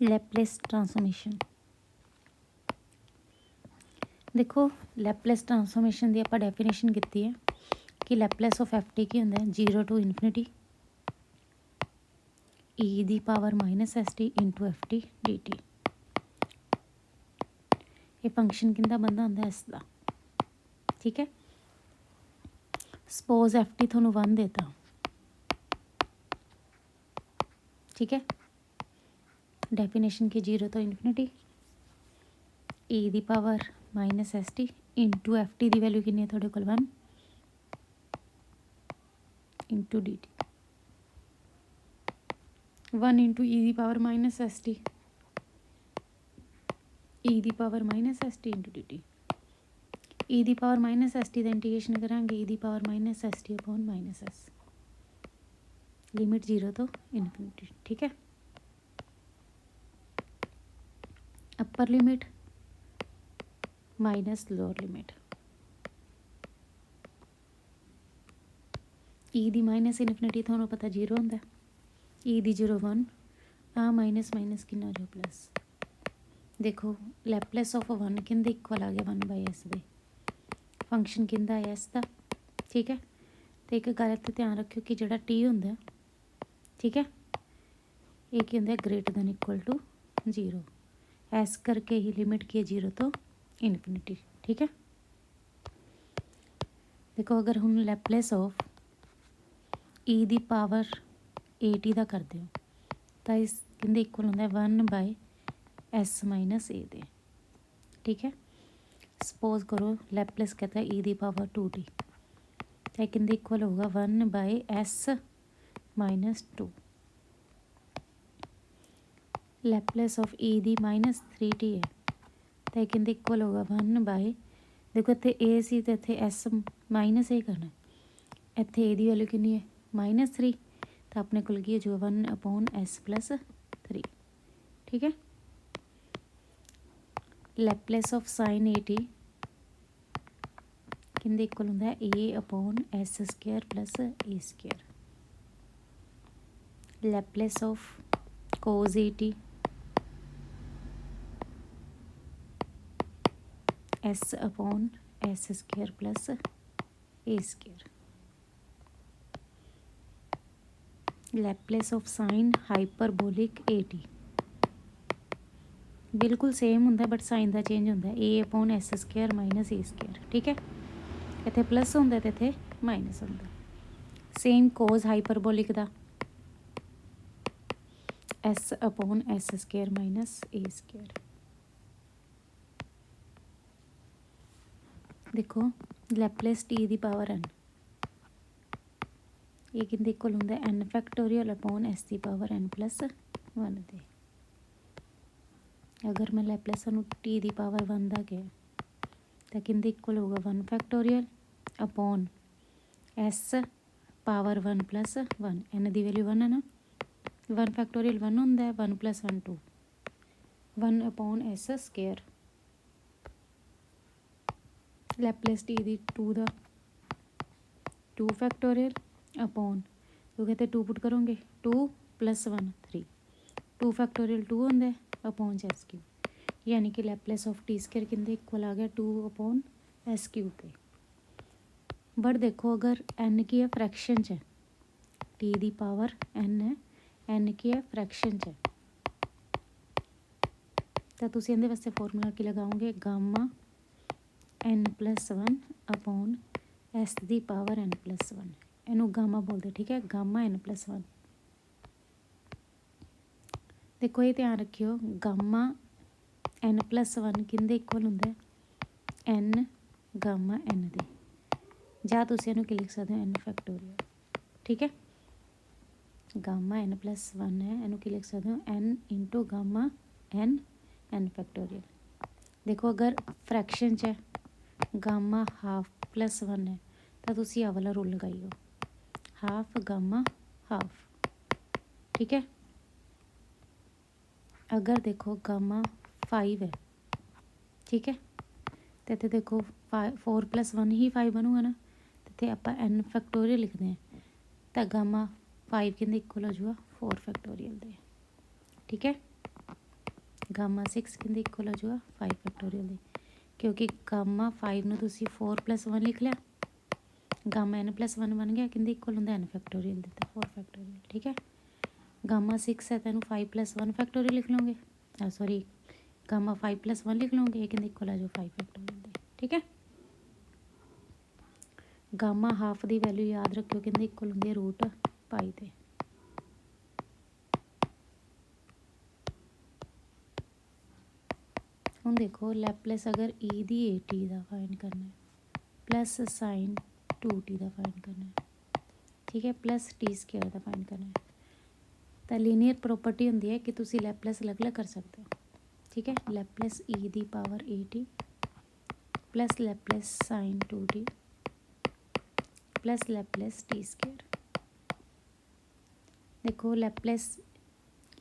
Laplace transformation. देखो Laplace transformation की आप डेफिनेशन की है कि लैपलेस ऑफ एफ टी की होंगे 0 टू इनफिनिटी ई दी power minus S T into F T D T. ये फंक्शन किंदा बनता होंगे एस का। ठीक है, सपोज एफ टी थोनों 1 देता। ठीक है, डेफिनेशन की 0 तो इनफिनिटी ई दी power minus S T into F T की वैल्यू कितनी है थोड़े को 1 into D T 1 into E दी power minus S T E दी power minus S T into D T. E दी पावर माइनस एस टी का इंटीग्रेशन करांगे ई दी power minus S T upon minus S limit 0 to infinity. ठीक है, upper limit minus lower limit ई दी minus infinity थोनों पता 0 होंगे ई दी 0 1 आ minus minus कितना हो जाए प्लस। देखो लैपलेस ऑफ 1 किंदे इक्वल आ गया 1 बाई एस दे फंक्शन किंदा है एस का। ठीक है, तो एक गल इत्थे ध्यान रखियो कि जिहड़ा टी होंदा, ठीक है, ये की होंदा greater than equal to 0 S करके ही लिमिट की है 0 तो इनफिनिटी। ठीक है, देखो अगर हम लैपलेस ऑफ ई दी पावर ए टी का करते हो तो इस कहते इक्वल होंगे 1 बाय एस माइनस ए दे। ठीक है, सपोज करो लैपलेस कहता है ई दी पावर 2 टी तो कहते इक्वल होगा 1 by S minus 2। Laplace of E the minus 3 T है तो कहते इक्वल होगा 1 बाय, देखो इतने ए सी तो इतने एस माइनस ए करना, इतने ए दी वैल्यू कितनी है -3 तो अपने को की जो 1 अपॉन एस प्लस 3। ठीक है, Laplace of sine A T कहते इक्वल होंगे A upon S square plus A square. Laplace of cos A T S upon S square plus A square. Laplace of sine hyperbolic A T बिल्कुल same होंगे but sine का change होंगे A upon S square minus A square. ठीक है, इतने plus होंगे तो इतने माइनस होंगे। सेम कोज हाइपरबोलिक का S upon S square minus A square. देखो लैपलेस टी दी पावर एन ये कहते इक्वल होंगे एन फैक्टोरियल अपॉन एस दी पावर एन प्लस 1 दे। अगर मैं लैपलेस टी दी पावर 1 का गया तो कहते इक्वल होगा 1 factorial upon S power 1 plus 1 N की वैल्यू 1 है ना 1 फैक्टोरियल 1 होंगे 1 plus 1 2 1 upon S square. Laplace T दी 2 का 2 फैक्टोरियल अपॉन तो कहते 2 पुट करोगे 2 प्लस 1 3 2 फैक्टोरियल 2 होंगे अपॉन एस क्यूब यानी कि लैपलेस ऑफ टी स्क्वायर किंदे इक्वल आ गया 2 अपॉन एस क्यूब पे। बट देखो अगर एन की है फ्रैक्शन च टी दी पावर एन है एन की है फ्रैक्शन च तो तुम इहदे वास्ते फॉर्मूला की लगाओगे gamma N plus 1 upon S दी पावर एन प्लस 1 इनू गामा बोलते। ठीक है, गामा एन प्लस 1। देखो ये ध्यान रखियो गामा एन प्लस 1 किंदे इक्वल होंगे एन गामा एन दे ਜਾਂ ਤੁਸੀਂ ਇਹਨੂੰ ਕੀ ਲਿਖ ਸਕਦੇ ਹੋ एन फैक्टोरियल। ठीक है, गामा एन प्लस 1 है ਇਹਨੂੰ ਕੀ लिख सकते हो N into gamma N factorial. देखो अगर फ्रैक्शन च है गामा हाफ प्लस 1 है तो ਤੁਸੀਂ ਆ वाला रूल लगाइयो हाफ गामा हाफ। ठीक है, अगर देखो गामा 5 है, ठीक है, तो इतने देखो 4 प्लस 1 ही 5 बनूगा ना तो आप एन फैक्टोरियल लिखते हैं तो गामा 5 के इक्वल हो जाएगा 4 फैक्टोरियल दे। ठीक है, गामा 6 किंदे इक्वल हो जाएगा 5 फैक्टोरियल दे, क्योंकि गामा 5 ਨੂੰ ਤੁਸੀਂ 4+1 लिख लिया, गामा n+1 बन गया, किंदे इक्वल होंगे n फैक्टोरियल दिता 4 फैक्टोरियल। ठीक है, गामा 6 है तो इन्हू 5+1 फैक्टोरियल लिख लोगे, सॉरी गामा 5+1 लिख लोगे, ये किंदे इक्वल आ जाओ 5 फैक्टोरियल दे। ठीक है, गामा हाफ की वैल्यू याद रखियो, किंदे इक्वल होंगी रूट पाई ते। हुण देखो लैपलेस अगर ई दी ए टी का फाइंड करना है, प्लस साइन 2t का फाइंड करना है, ठीक है, प्लस t² का फाइंड करना है, तो लीनियर प्रॉपर्टी होंदी है कि तुसी लैपलेस अलग अलग कर सकते हो। ठीक है, लैपलेस ई दी power A T plus Laplace sine 2t plus Laplace t²। देखो लैपलेस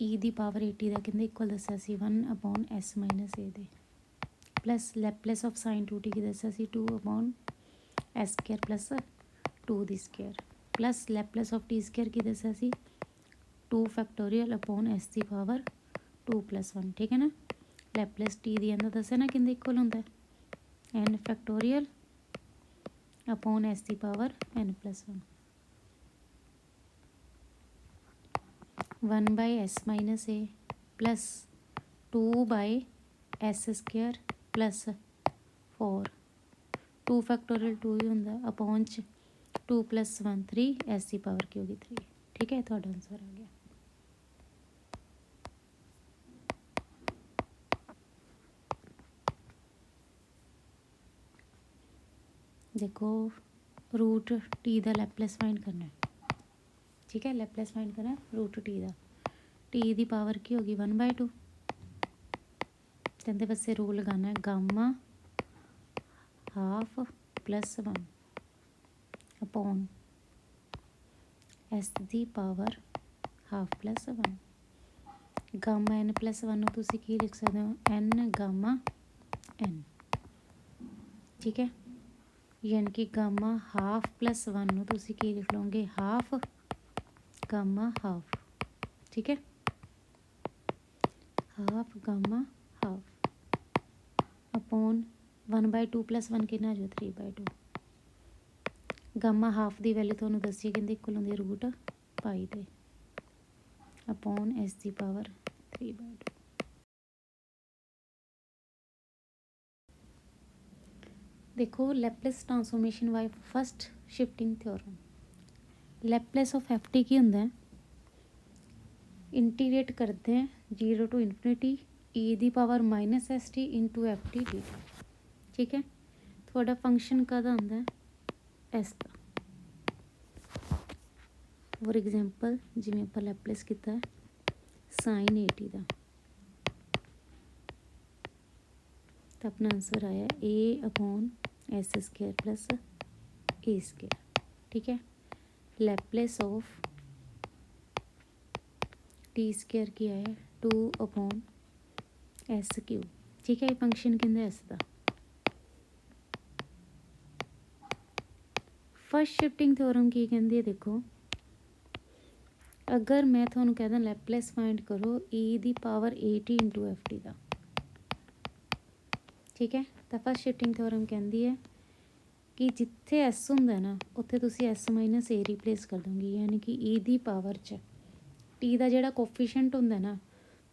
ई दी पावर ए टी का किंदे इक्वल दस्या सी 1/s - a दे, plus Laplace of sine 2t की दस्या सी 2/s² प्लस 2 दी square, plus Laplace of t² की दस्या सी 2 फैक्टोरियल अपॉन s दी पावर 2+1। ठीक है ना, लैपलेस टी दी अंदर दस्या ना किंदे इक्वल होंदा n फैक्टोरियल अपॉन s दी power n+1, 1/s - a plus 2/s² plus 4, 2 factorial 2 ही होंदा अपॉन 2 + 1 3 s की पावर की होगी 3। ठीक है, थोड़ा आंसर आ गया। देखो रूट टी का लैपलेस फाइंड करना है। ठीक है, लैपलेस फाइंड करना रूट टी का, टी की पावर की होगी 1/2, कहते बसे रूल लगाना है गामा हाफ +1 अपॉन एस दी पावर हाफ +1, गामा n+1 तुसी की लिख सकते हो n गामा n। ठीक है, यानी कि गामा हाफ +1 तुसी की लिख लोगे हाफ गामा हाफ। ठीक है, हाफ गामा हाफ अपॉन 1/2 + 1 कितना जो 3/2, गामा हाफ की वैल्यू थोनों दसी कहते इक्वल होंगी रूट पाई दे अपॉन s दी पावर 3/2। देखो Laplace transformation by first shifting theorem, Laplace of ft की होंदा है, इंटीग्रेट करते हैं 0 to ∞ e the power -st into ft dt। ठीक है, थोड़ा फंक्शन कदा होंदा है एस का, फॉर एग्जाम्पल जिमें आप लैपलेस किया साइन 80 का, तो अपना आंसर आया a/s² प्लस a²। ठीक है, लैपलेस ऑफ t² की आया 2/s³। ठीक है, ये फंक्शन कहते एस का। फर्स्ट शिफ्टिंग थ्योरम की कहती है, देखो अगर मैं थोनों कह दा लैपलेस फाइंड करो e the power at into ft का। ठीक है, तो फर्स्ट शिफ्टिंग थ्योरम कहती है कि जिथे एस होंदा ना उत्थे तुसी s - a रिप्लेस कर दोगे, यानी कि e दी पावर च टी का जिहड़ा कोफिशेंट होंदा ना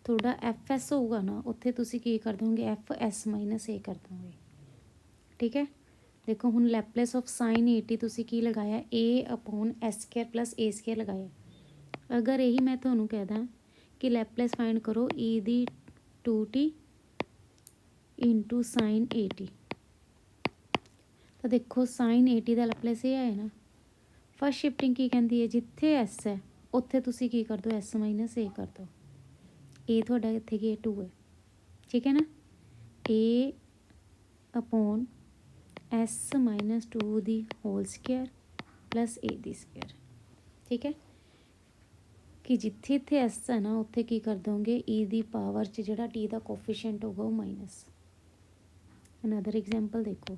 थोड़ा fs होगा ना, उत्थे तुसी की कर दोगे fs - a कर दोगे। ठीक है, देखो हुण लैपलेस ऑफ साइन 80 तुसी की लगाया a/s² प्लस a² लगाया, अगर यही मैं थोनों कह दा कि लैपलेस फाइंड करो e दी 2t इंटू साइन 80, तो देखो साइन 80 का लैपलेस ये आया ना। फर्स्ट शिफ्टिंग की कहती है जिथे एस है उत्थे तुसी की कर दो s - a कर दो, ए थोड़ा इत्थे की 2 है। ठीक है ना, a/(s - 2 दी होल स्क्वायर प्लस a दी स्क्वायर। ठीक है, कि जिथे इत्थे एस है ना उत्थे की कर दोगे e दी पावर च जिहड़ा t का कोफिशेंट होगा वो माइनस। अनदर एग्जाम्पल देखो,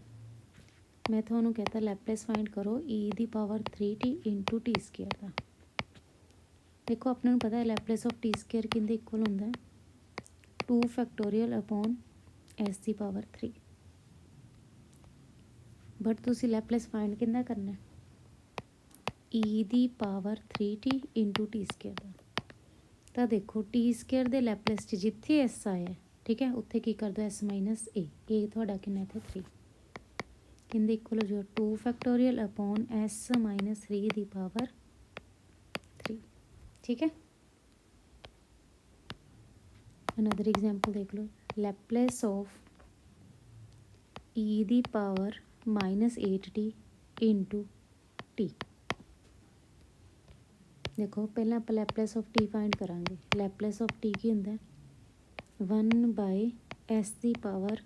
मैं थोनों कहता लैपलेस फाइंड करो e the power 3t into t² का। देखो अपने पता है लैपलेस ऑफ t² किंदे इक्वल होंदा है 2 ਫੈਕਟੋਰੀਅਲ ਅਪੋਨ s ਦੀ ਪਾਵਰ 3। ਬਟ ਤੁਸੀਂ ਲੈਪਲੇਸ ਫਾਈਂਡ ਕਿੰਨਾ ਕਰਨਾ, e ਦੀ power 3t into T square ਦਾ। ਤਾਂ ਦੇਖੋ ਟੀ ਸਕੇਅਰ ਦੇ ਲੈਪਲੇਸ 'ਚ ਜਿੱਥੇ s ਆਇਆ, ਠੀਕ ਹੈ, ਉੱਥੇ ਕੀ ਕਰ ਦਿਓ s ਮਾਈਨਸ a ਤੁਹਾਡਾ ਕਿੰਨਾ ਇੱਥੇ 3, ਕਿੰਦੇ ਇਕੁਅਲ ਹੋ ਜਾਊਗਾ 2 ਫੈਕਟੋਰੀਅਲ ਅਪੋਨ s ਮਾਈਨਸ 3 ਦੀ ਪਾਵਰ 3। ਠੀਕ ਹੈ। ਅਨਦਰ ਐਗਜ਼ਾਮਪਲ ਦੇਖ ਲਓ, ਲੈਪਲੇਸ ਆਫ e ਦੀ power minus 8t into T. ਦੇਖੋ ਪਹਿਲਾਂ ਆਪਾਂ ਲੈਪਲੇਸ ਆਫ ਟੀ ਫਾਈਂਡ ਕਰਾਂਗੇ। ਲੈਪਲੇਸ ਆਫ ਟੀ ਕੀ ਹੁੰਦਾ 1 ਬਾਏ s ਦੀ ਪਾਵਰ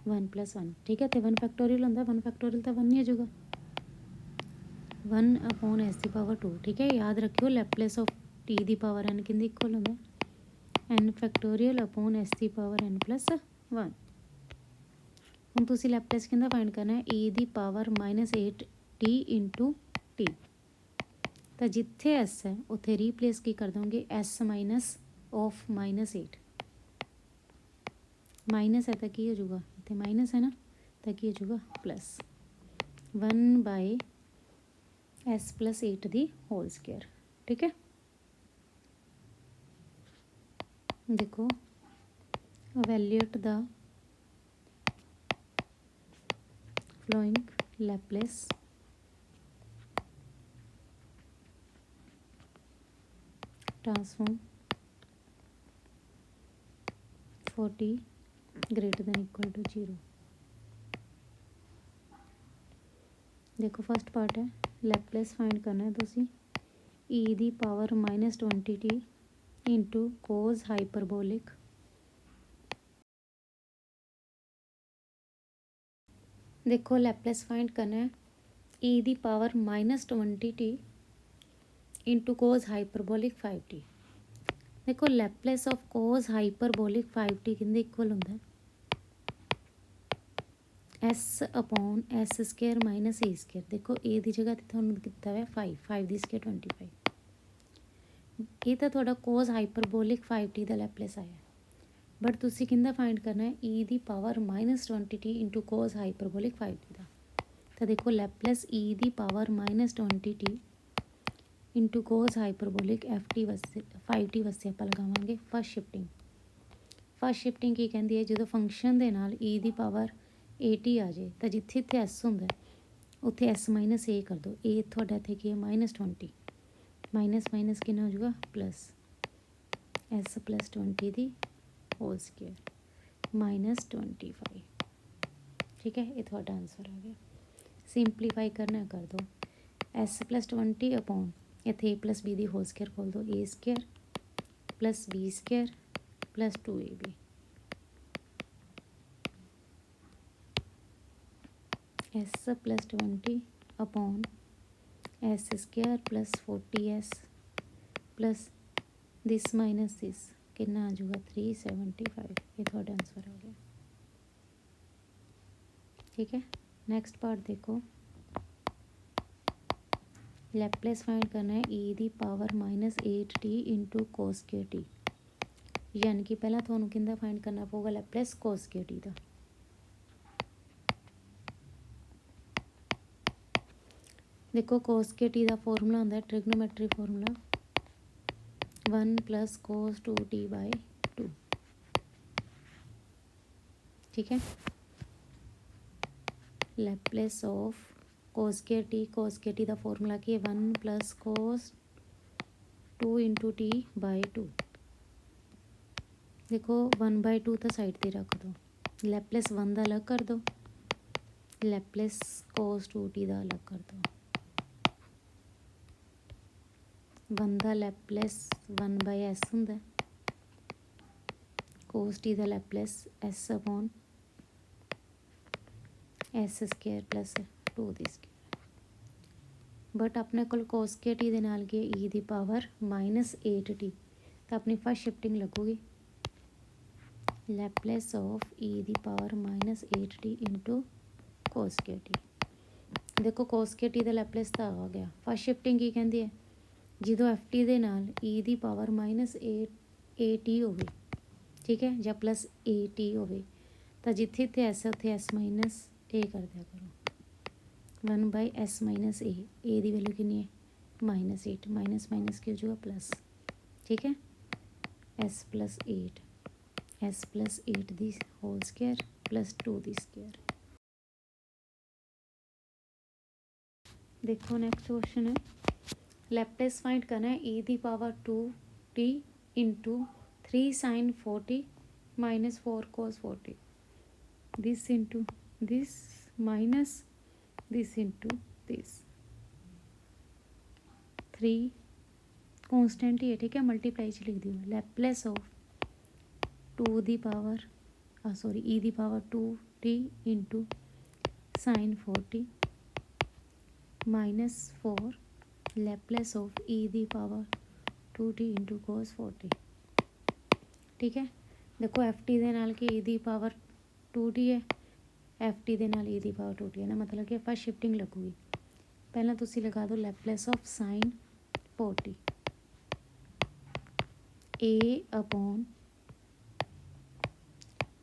1 ਪਲੱਸ 1। ਠੀਕ ਹੈ, ਅਤੇ 1 ਫੈਕਟੋਰੀਅਲ ਹੁੰਦਾ, 1 ਫੈਕਟੋਰੀਅਲ ਤਾਂ 1 ਹੀ ਹੋ ਜਾਊਗਾ, 1 ਅਪੋਨ s ਦੀ ਪਾਵਰ 2। ਠੀਕ ਹੈ, ਯਾਦ ਰੱਖਿਓ ਲੈਪਲੇਸ of tea the power n ਕਿੰਦੇ equal ਹੁੰਦਾ n ਫੈਕਟੋਰੀਅਲ ਅਪੋਨ s ਦੀ ਪਾਵਰ n ਪਲੱਸ 1। ਹੁਣ ਤੁਸੀਂ ਲੈਪਲੇਸ ਕਿੰਦਾ ਫਾਈਂਡ ਕਰਨਾ e ਦੀ power minus 8t into T. ਤਾਂ ਜਿੱਥੇ s ਹੈ ਉੱਥੇ ਰੀਪਲੇਸ ਕੀ ਕਰ ਦੋਗੇ s minus of minus 8। Minus ਹੈ ਤਾਂ ਕੀ ਹੋ ਜਾਊਗਾ, ਇੱਥੇ ਮਾਈਨਸ ਹੈ ਨਾ, ਤਾਂ ਕੀ ਹੋ ਜਾਊਗਾ ਪਲੱਸ 1 ਬਾਏ s ਪਲੱਸ 8 ਦੀ ਹੋਲ ਸਕੇਅਰ। ਠੀਕ ਹੈ, ਦੇਖੋ evaluate the following Laplace transform for t greater than equal to 0। देखो फर्स्ट पार्ट है लैपलेस फाइंड करना है तुसी e ਦੀ power minus 20t into cos hyperbolic देखो लैपलेस फाइंड करना है e ਦੀ power minus 20t into cos hyperbolic 5t। देखो Laplace of cos hyperbolic 5t किंदे इक्वल होंगे s upon s square minus A square. देखो ए की जगह तुहानू कितना है 5 की स्केयर 25। ये तो थोड़ा कोज हाइपरबोलिक 5t का लैपलेस आया, बट तुसी किंदा फाइंड करना है e की power minus 20t into cos hyperbolic 5t का। तो देखो लैपलेस e की power minus 20t into cos hyperbolic ft वास्ते 5t वास्ते आप लगावांगे फर्स्ट शिफ्टिंग। फर्स्ट शिफ्टिंग की कहती है जो फंक्शन के नाल e की पावर 80 आ जाए तो जिथे इतने s होंगे उत्थे s माइनस ए कर दो। ए थोड़ा इतने की है माइनस 20, माइनस माइनस कितना हो जाएगा प्लस s प्लस 20 की होल स्केयर माइनस 25। ठीक है, ये थोड़ा आंसर आ गया। सिंपलीफाई करना कर दो s प्लस 20 अपॉन इतने a प्लस b की होल स्केयर खोल दो a square plus b square plus 2ab s plus 20 upon s square plus 40s plus this minus this कितना आ जाऊगा 375। ये थोड़ा आंसर आ गया। ठीक है, नेक्स्ट पार्ट देखो लैपलेस फाइंड करना है e की power minus 8t into cos के टी। यानी कि पहला थोड़ा किंदा फाइंड करना पवेगा लैपलेस कोस के टी का। देखो कोस के टी का फॉर्मूला होंगे trigonometry formula 1 plus cos 2t by 2। ठीक है, लैपलेस ऑफ कोस के टी का फॉर्मूला की है 1 plus cos 2 into T by 2। देखो 1 बाय 2 तो साइड पर रख दो, लैपलेस 1 का अलग कर दो, लैपलेस कोस 2t का अलग कर दो। 1 का लैपलेस 1 बाय एस होंगे, कोस टी का Laplace S upon S square plus 2 की स्केयर। बट अपने को कोस के टी के नाल की ई की पावर माइनस 8t तो अपनी फर्स्ट शिफ्टिंग लगूगी लैपलेस ऑफ ई की power minus 8t into cos के टी। देखो कोस के टी का लैपलेस तो आ गया। फर्स्ट शिफ्टिंग की कहती है जो एफ टी के नाल ई की पावर माइनस 8t हो गई। ठीक है, ਜਾਂ ਪਲੱਸ ਏ ਟੀ ਹੋਵੇ ਤਾਂ ਜਿੱਥੇ ਇੱਥੇ ਐਸ ਹੈ ਉੱਥੇ ਐਸ ਮਾਈਨਸ ਏ ਕਰ ਦਿਆ ਕਰੋ। 1/s ਮਾਈਨਸ ਏ ਦੀ ਵੈਲਿਊ ਕਿੰਨੀ ਹੈ -8 ਮਾਈਨਸ ਮਾਈਨਸ ਕੀ ਹੋ ਜਾਊਗਾ ਪਲੱਸ। ठीक है, s + 8 s + 8 ਦੀ ਹੋਲ ਸਕੁਆਇਰ + 2 ਦੀ ਸਕੁਆਇਰ। देखो नेक्स्ट क्वेश्चन है, लैप्लेस फाइंड करना है e⁻²t into 3 sin 40 - 4 cos 40, this into this minus this into this. 3 constant ही है, ठीक है, मल्टीप्लाई च लिख दी। Laplace of e⁻²t into sin 40 -4 Laplace of e⁻²t into cos 40। ठीक है, देखो FT ਦੇ ਨਾਲ ਕਿ e⁻²t है, FT ਦੇ ਨਾਲ e⁻²t है ना, मतलब कि ਆਪਾਂ शिफ्टिंग लगूगी। पहला तुसी लगा दो Laplace of sin 40 a/s²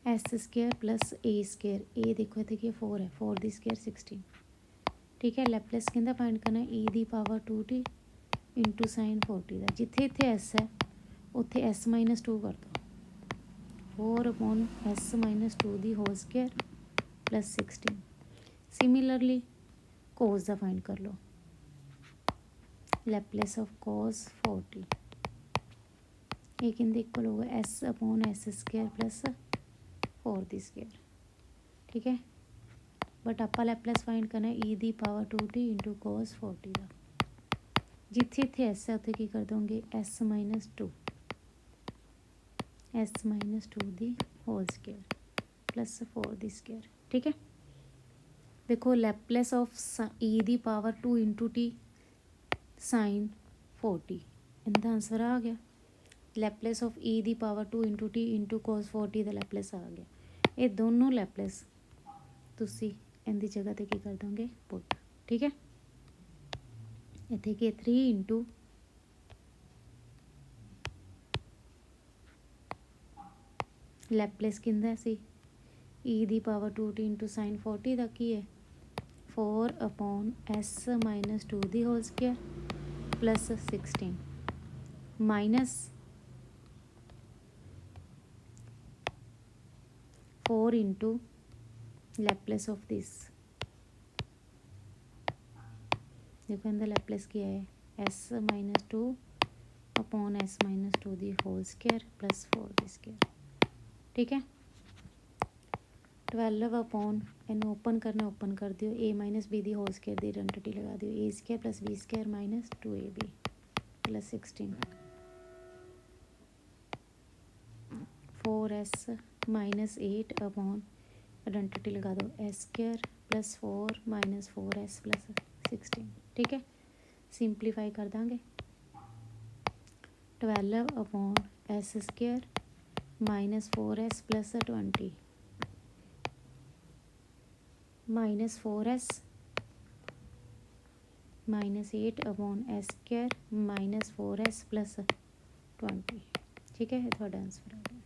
+ a²। a देखो इतने कि 4 है, 4 ਦੀ ਸਕੁਆਇਰ 16। ठीक है, लैप्लेस कहता फाइंड करना e⁻²t इंटू sin 40 का। जिथे इतने s है उत्थे s - 2 कर दो, 4/s - 2 की होल स्क्वायर + 16। सिमिलरली cos का फाइंड कर लो, लैप्लेस ऑफ cos 40 ये कहते इक्वल होगा s/s² + 4 की स्क्वायर। ठीक है, बट आप लैप्लेस फाइंड करना e⁻²t इंटू cos 40 का। जिथे इतने s है उत्थे की कर दोगे s - 2 की होल स्क्वायर + 4 की स्क्वायर। ठीक है, देखो Laplace of e⁻² into t sin 40, इनका आंसर आ गया। Laplace of e⁻² into t into cos 40 का लैप्लेस आ गया। ये दोनों लैप्लेस तुसी इनकी जगह पर की कर दोगे पुट। ठीक है, इतने कि 3 इंटू लैप्लेस किंदा सी e⁻²t इंटू sin 40 का की है 4/s - 2 की whole square + 16 minus 4 into Laplace of this. देखो इनका लैप्लेस क्या है s - 2/s - 2 की होल स्क्वायर + 4 की स्क्वायर। ठीक है, 12 इन्हें ओपन करना, ओपन कर दियो, a - b की होल स्क्वायर की आइडेंटिटी लगा दियो, a² + b² - 2ab + 16 4s - 8 identity लगा दो s² + 4 - 4s + 16। ठीक है, सिंपलीफाई कर देंगे 12/s² - 4s + 20 -4s - 8/s² - 4s + 20। ठीक है, ये थोड़ा आंसर आ गया।